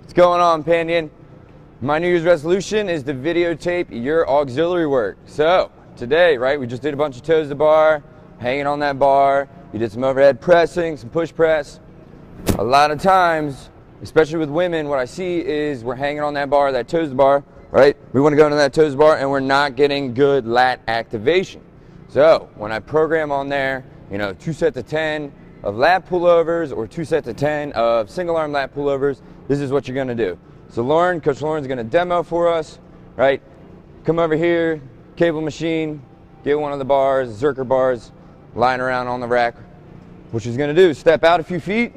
What's going on, Pinion? My New Year's resolution is to videotape your auxiliary work. So today, right, we just did a bunch of toes to the bar, hanging on that bar. You did some overhead pressing, some push press. A lot of times, especially with women, what I see is we're hanging on that bar, that toes to the bar, right? We want to go into that toes to the bar and we're not getting good lat activation. So when I program on there, 2 sets of 10 of lat pullovers or 2 sets of 10 of single arm lat pullovers, this is what you're going to do. So Coach Lauren's going to demo for us, right? Come over here, cable machine, get one of the bars, Zerker bars, lying around on the rack. What she's going to do is step out a few feet,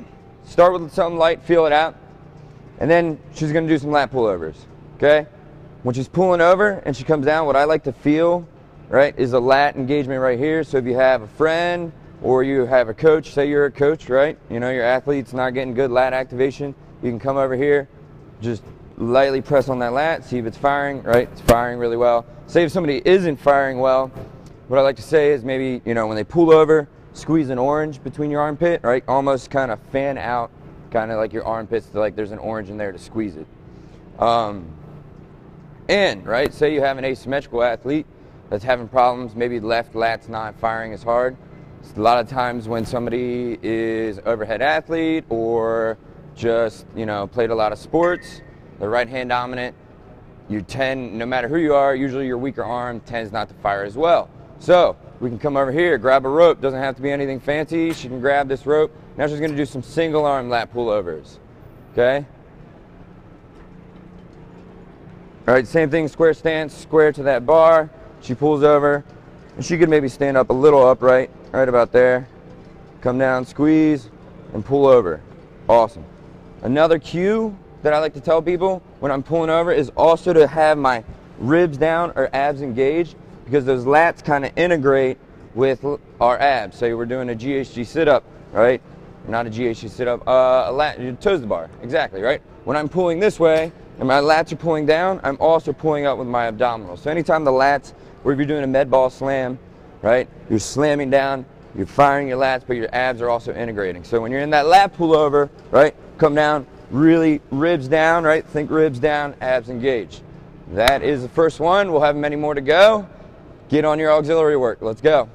start with something light, feel it out, and then she's going to do some lat pullovers, okay? When she's pulling over and she comes down, what I like to feel, right, is a lat engagement right here. So if you have a friend or you have a coach, say you're a coach, right? Your athlete's not getting good lat activation, you can come over here, just lightly press on that lat, see if it's firing, right? It's firing really well. Say if somebody isn't firing well, what I like to say is maybe, when they pull over, squeeze an orange between your armpit, right? Almost kind of fan out, kind of like your armpits, like there's an orange in there to squeeze it. And, right, say you have an asymmetrical athlete that's having problems, maybe left lat's not firing as hard. A lot of times when somebody is overhead athlete or just, played a lot of sports, they're right hand dominant, you tend, no matter who you are, usually your weaker arm tends not to fire as well. So we can come over here, grab a rope, doesn't have to be anything fancy, she can grab this rope. Now she's going to do some single arm lat pullovers, okay? All right, same thing, square stance, square to that bar. She pulls over, and she could maybe stand up a little upright, right about there. Come down, squeeze, and pull over. Awesome. Another cue that I like to tell people when I'm pulling over is also to have my ribs down or abs engaged, because those lats kind of integrate with our abs. Say we're doing a GHD sit up, right? Not a GHD sit up, a lat, toes to the bar, exactly, right? When I'm pulling this way and my lats are pulling down, I'm also pulling up with my abdominals. So anytime the lats, or if you're doing a med ball slam, right? You're slamming down, you're firing your lats, but your abs are also integrating. So when you're in that lat pullover, right? Come down, really ribs down, right? Think ribs down, abs engaged. That is the first one. We'll have many more to go. Get on your auxiliary work. Let's go.